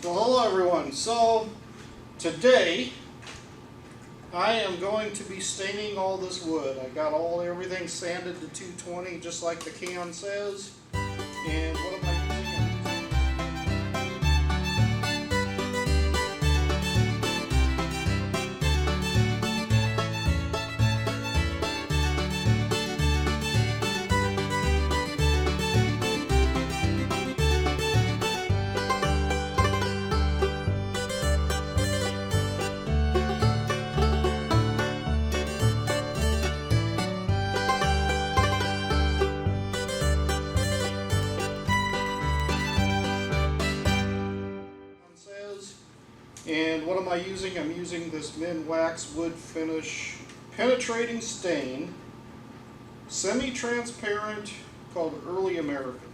Well, hello everyone. So today I am going to be staining all this wood. I got everything sanded to 220 just like the can says. And what am I says. And what am I using? I'm using this Minwax Wood Finish Penetrating Stain, semi-transparent, called Early American.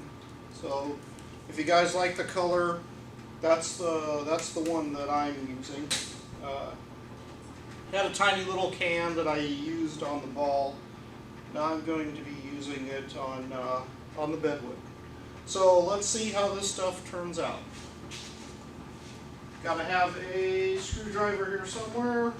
So if you guys like the color, that's the one that I'm using. Had a tiny little can that I used on the ball. Now I'm going to be using it on the bedwood. So let's see how this stuff turns out. Gotta have a screwdriver here somewhere.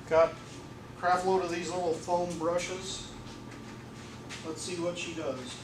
Got a crap load of these little foam brushes. Let's see what she does.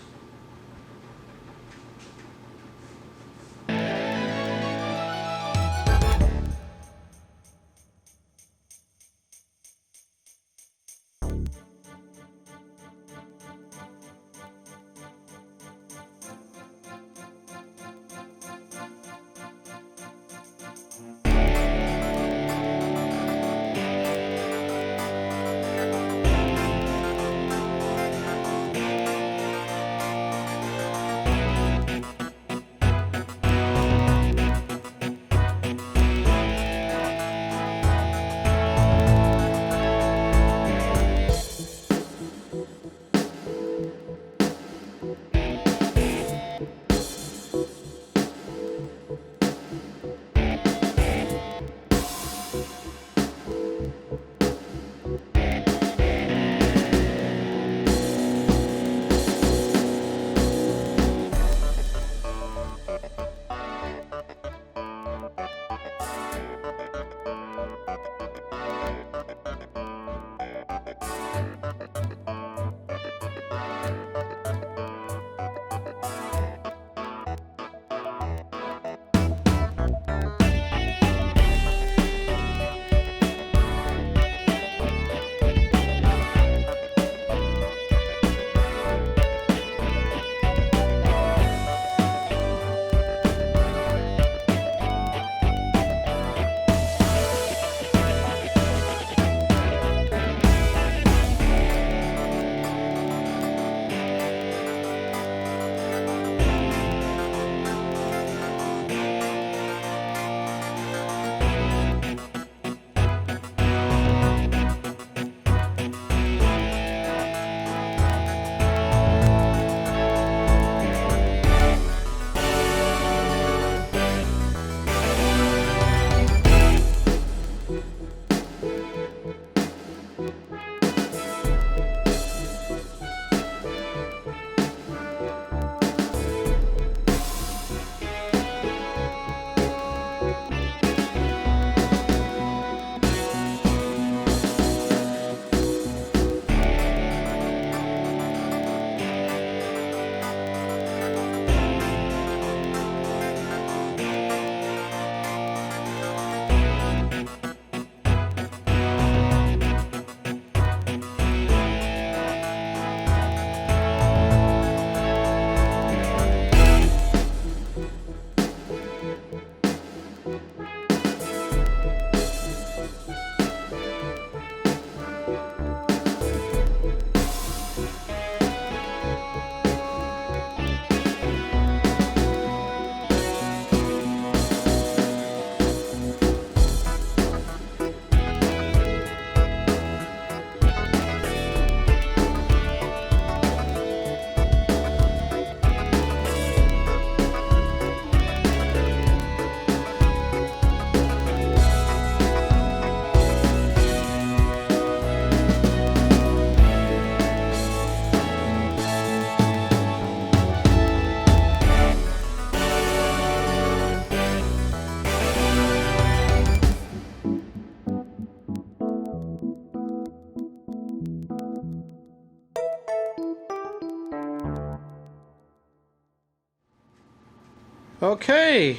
Okay,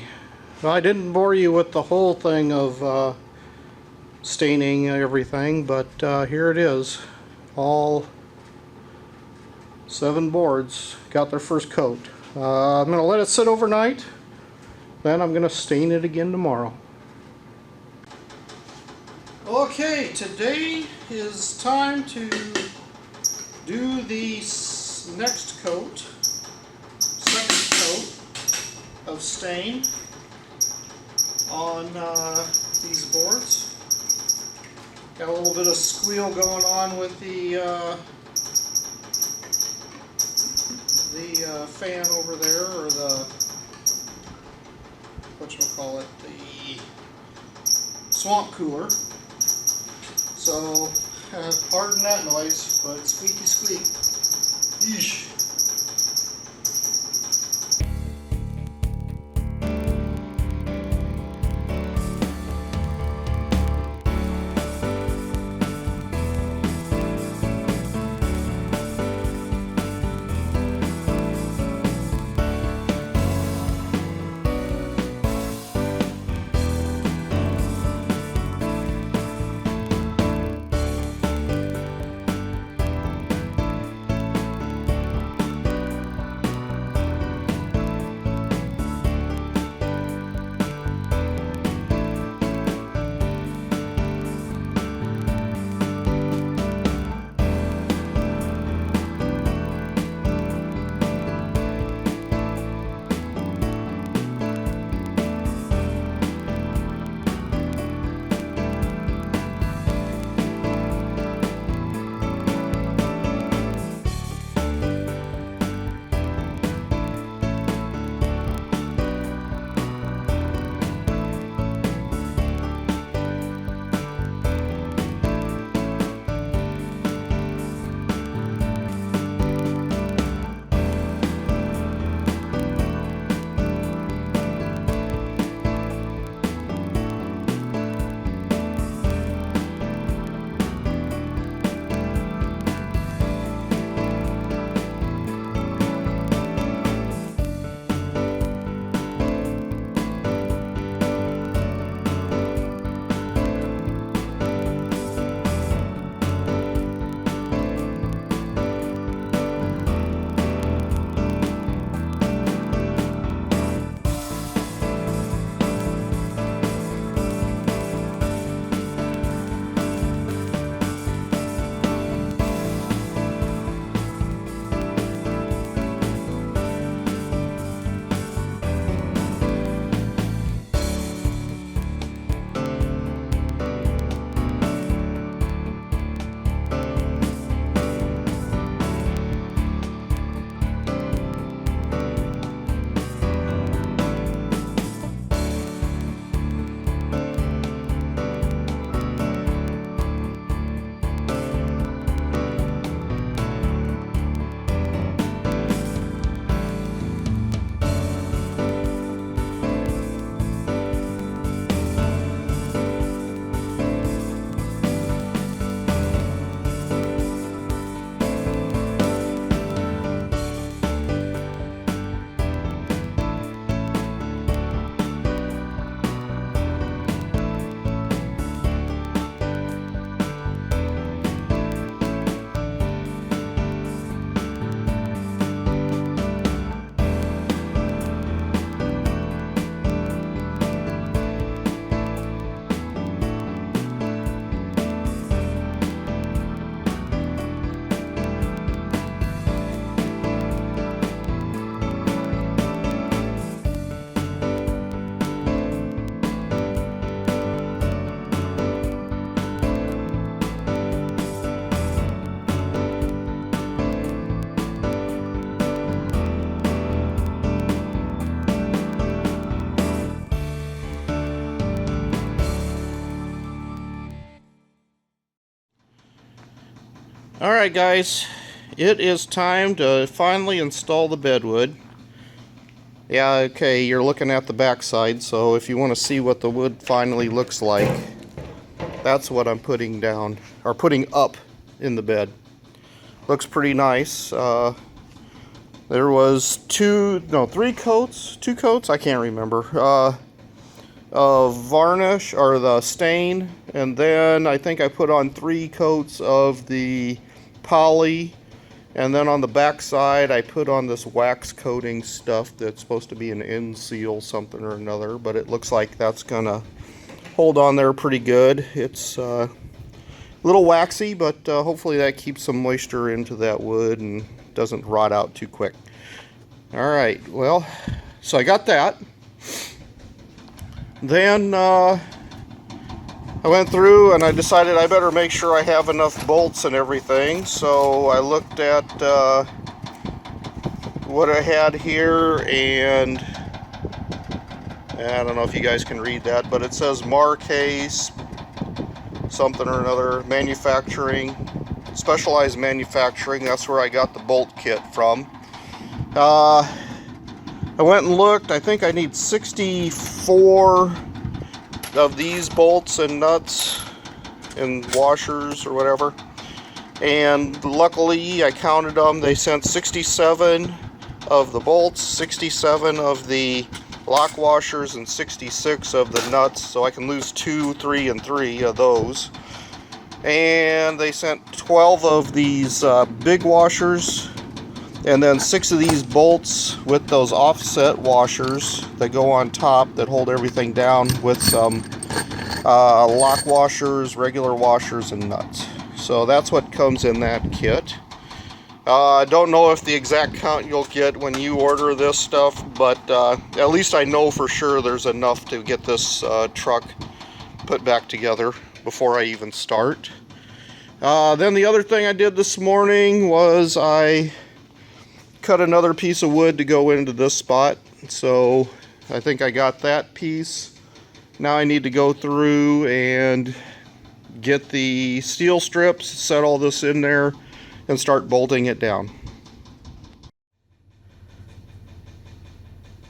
well, I didn't bore you with the whole thing of staining everything, but here it is. All 7 boards got their first coat. I'm going to let it sit overnight, then I'm going to stain it again tomorrow. Okay, today is time to do the next coat, second coat of stain on these boards. Got a little bit of squeal going on with the fan over there, or the whatchamacallit, the swamp cooler. So pardon that noise, but squeaky squeak. Yeesh. Alright guys, it is time to finally install the bedwood. Yeah, okay, you're looking at the backside, so if you want to see what the wood finally looks like, that's what I'm putting down, or putting up in the bed. Looks pretty nice. There was three coats, two coats, I can't remember, of varnish, or the stain, and then I think I put on 3 coats of the poly, and then on the back side I put on this wax coating stuff that's supposed to be an end seal something or another, but it looks like that's gonna hold on there pretty good. It's a little waxy, but hopefully that keeps some moisture into that wood and doesn't rot out too quick. Alright, well, so I got that. Then I went through and I decided I better make sure I have enough bolts and everything. So I looked at what I had here, and I don't know if you guys can read that, but it says Marcase something or another manufacturing, specialized manufacturing. That's where I got the bolt kit from. I went and looked. I think I need 64 of these bolts and nuts and washers or whatever, and luckily I counted them. They sent 67 of the bolts, 67 of the lock washers, and 66 of the nuts, so I can lose 2, 3, and 3 of those. And they sent 12 of these big washers, and then 6 of these bolts with those offset washers that go on top that hold everything down, with some lock washers, regular washers, and nuts. So that's what comes in that kit. I don't know if the exact count you'll get when you order this stuff, but at least I know for sure there's enough to get this truck put back together before I even start. Then the other thing I did this morning was I cut another piece of wood to go into this spot. So I think I got that piece. Now I need to go through and get the steel strips, set all this in there, and start bolting it down.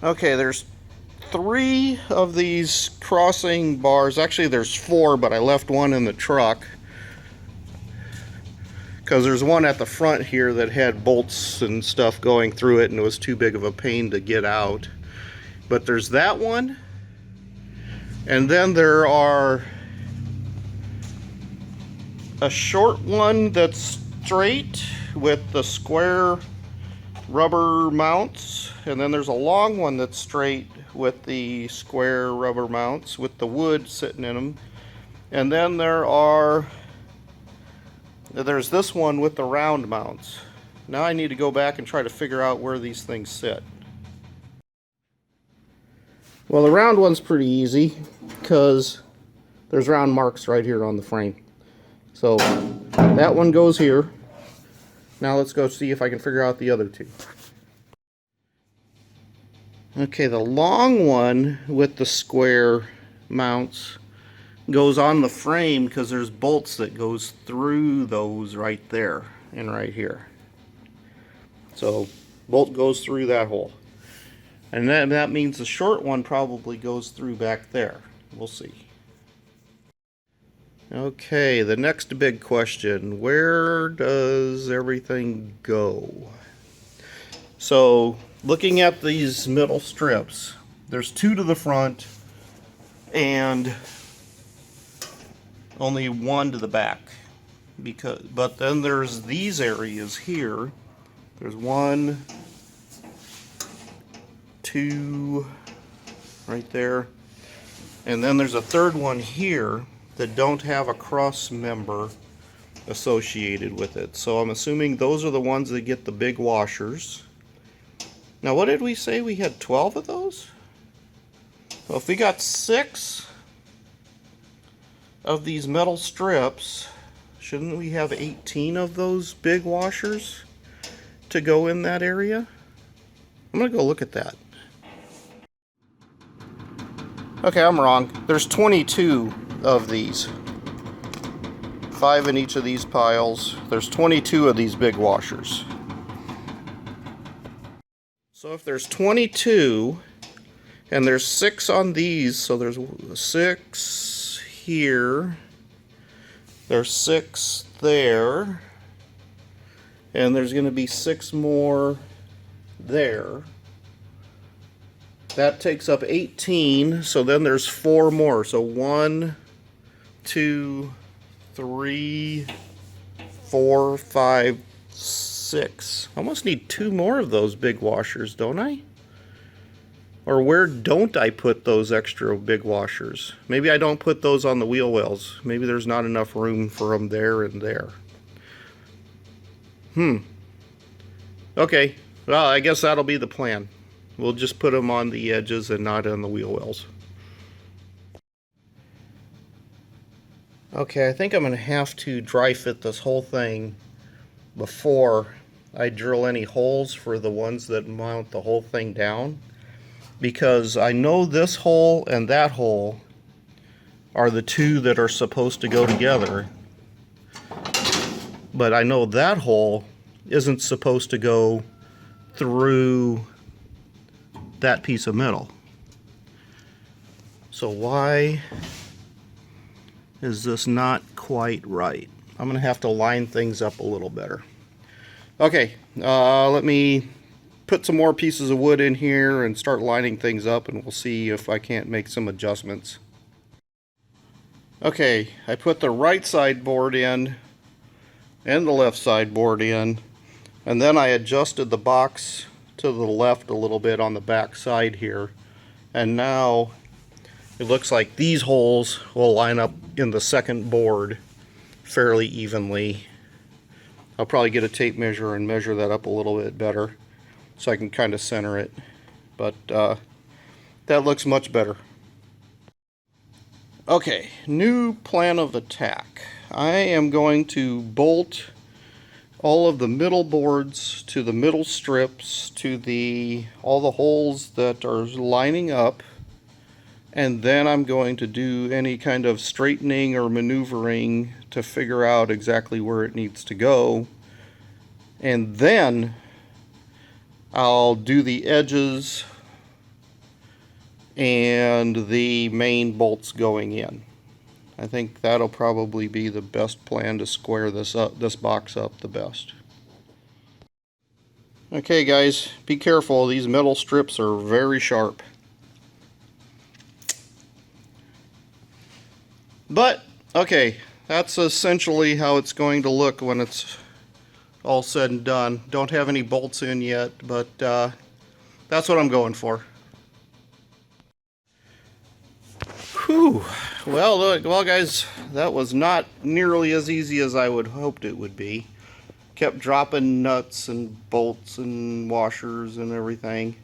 Okay, there's 3 of these crossing bars. Actually, there's 4, but I left one in the truck because there's one at the front here that had bolts and stuff going through it, and it was too big of a pain to get out. But there's that one, and then there are a short one that's straight with the square rubber mounts, and then there's a long one that's straight with the square rubber mounts with the wood sitting in them, and then there's this one with the round mounts. Now I need to go back and try to figure out where these things sit. Well, the round one's pretty easy because there's round marks right here on the frame. So that one goes here. Now let's go see if I can figure out the other 2. Okay, the long one with the square mounts goes on the frame because there's bolts that goes through those right there and right here. So bolt goes through that hole. And that means the short one probably goes through back there. We'll see. Okay, the next big question, where does everything go? So, looking at these middle strips, there's 2 to the front and only 1 to the back. But then there's these areas here. There's 1, 2, right there. And then there's a third one here that don't have a cross member associated with it. So I'm assuming those are the ones that get the big washers. Now what did we say? We had 12 of those? Well, if we got 6 of these metal strips, shouldn't we have 18 of those big washers to go in that area? I'm gonna go look at that. Okay, I'm wrong. There's 22 of these. 5 in each of these piles. There's 22 of these big washers. So if there's 22 and there's 6 on these, so there's 6 here, there's 6 there, and there's going to be 6 more there. That takes up 18, so then there's 4 more. So 1, 2, 3, 4, 5, 6. I almost need 2 more of those big washers, don't I? Or where don't I put those extra big washers? Maybe I don't put those on the wheel wells. Maybe there's not enough room for them there and there. Okay, well, I guess that'll be the plan. We'll just put them on the edges and not on the wheel wells. Okay, I think I'm going to have to dry fit this whole thing before I drill any holes for the ones that mount the whole thing down. Because I know this hole and that hole are the 2 that are supposed to go together. But I know that hole isn't supposed to go through that piece of metal. So why is this not quite right? I'm gonna have to line things up a little better. Okay, let me put some more pieces of wood in here and start lining things up, and we'll see if I can't make some adjustments. Okay, I put the right side board in and the left side board in, and then I adjusted the box to the left a little bit on the back side here, and now it looks like these holes will line up in the second board fairly evenly. I'll probably get a tape measure and measure that up a little bit better so I can kind of center it, but that looks much better. Okay, new plan of attack. I am going to bolt all of the middle boards to the middle strips to all the holes that are lining up, and then I'm going to do any kind of straightening or maneuvering to figure out exactly where it needs to go, and then I'll do the edges and the main bolts going in. I think that'll probably be the best plan to square this box up the best. Okay guys, be careful, these metal strips are very sharp. But, okay, that's essentially how it's going to look when it's all said and done. Don't have any bolts in yet, but that's what I'm going for. Whew. Well guys, that was not nearly as easy as I would hoped it would be. Kept dropping nuts and bolts and washers and everything.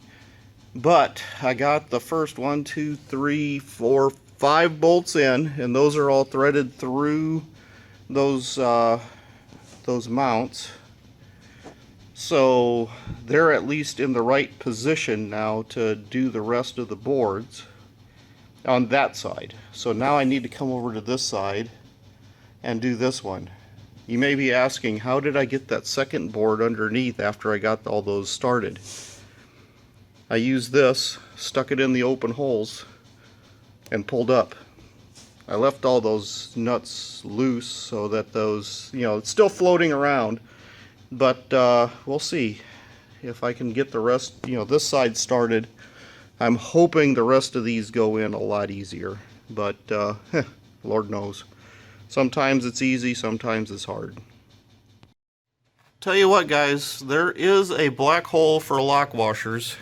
But I got the first 1, 2, 3, 4, 5 bolts in, and those are all threaded through those mounts. So they're at least in the right position now to do the rest of the boards on that side. So now I need to come over to this side and do this one. You may be asking, how did I get that second board underneath after I got all those started? I used this, stuck it in the open holes, and pulled up. I left all those nuts loose so that those, it's still floating around, but we'll see if I can get the rest, this side started. I'm hoping the rest of these go in a lot easier, but Lord knows. Sometimes it's easy, sometimes it's hard. Tell you what guys, there is a black hole for lock washers.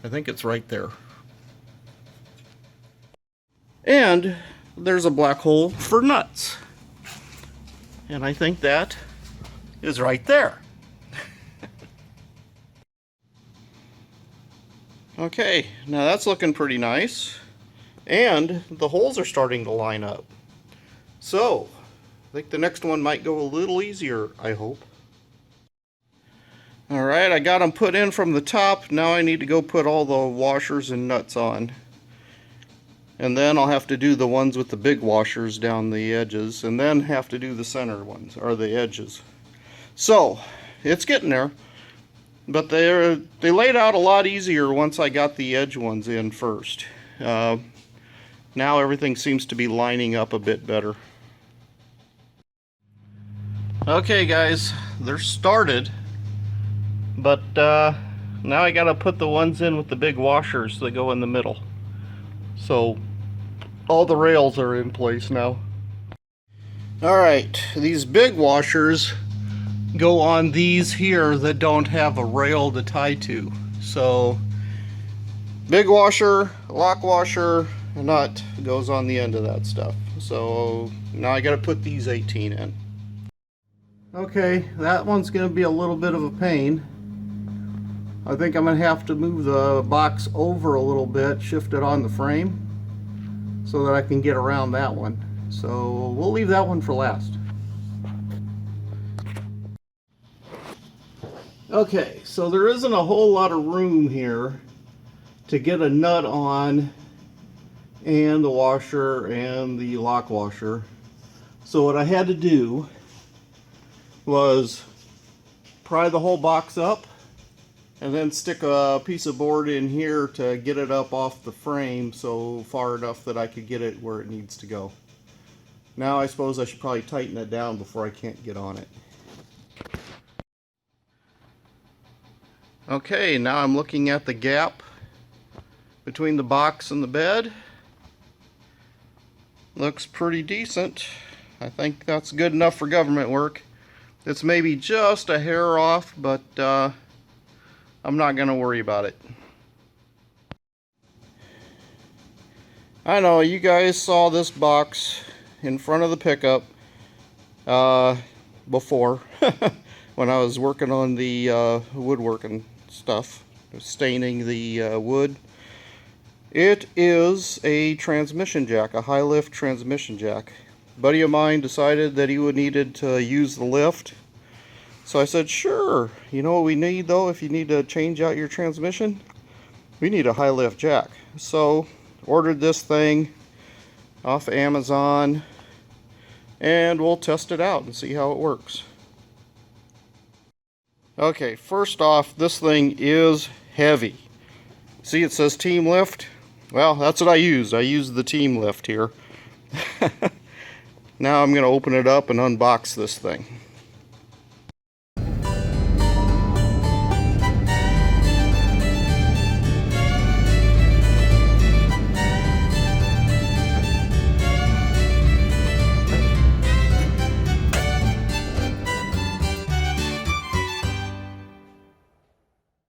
I think it's right there. And there's a black hole for nuts. And I think that is right there. Okay, now that's looking pretty nice. And the holes are starting to line up. So, I think the next one might go a little easier, I hope. Alright, I got them put in from the top. Now I need to go put all the washers and nuts on. And then I'll have to do the ones with the big washers down the edges, and then have to do the center ones, or the edges. So, it's getting there. But they laid out a lot easier once I got the edge ones in first. Now everything seems to be lining up a bit better. Okay guys, they're started. But now I gotta put the ones in with the big washers that go in the middle. So all the rails are in place now. Alright, these big washers go on these here that don't have a rail to tie to. So big washer, lock washer, nut goes on the end of that stuff. So now I gotta put these 18 in. Okay, that one's gonna be a little bit of a pain. I think I'm gonna have to move the box over a little bit, shift it on the frame, so that I can get around that one. So we'll leave that one for last. Okay, so there isn't a whole lot of room here to get a nut on and the washer and the lock washer. So what I had to do was pry the whole box up and then stick a piece of board in here to get it up off the frame so far enough that I could get it where it needs to go. Now I suppose I should probably tighten it down before I can't get on it. Okay, now I'm looking at the gap between the box and the bed. Looks pretty decent. I think that's good enough for government work. It's maybe just a hair off, but I'm not going to worry about it. I know you guys saw this box in front of the pickup before when I was working on the woodworking stuff, staining the wood. It is a transmission jack, a high lift transmission jack. A buddy of mine decided that he needed to use the lift. So I said, sure. You know what we need though if you need to change out your transmission? We need a high lift jack. So ordered this thing off Amazon and we'll test it out and see how it works. Okay, first off, this thing is heavy. See, it says Team Lift. Well, that's what I used. I used the Team Lift here. Now I'm going to open it up and unbox this thing.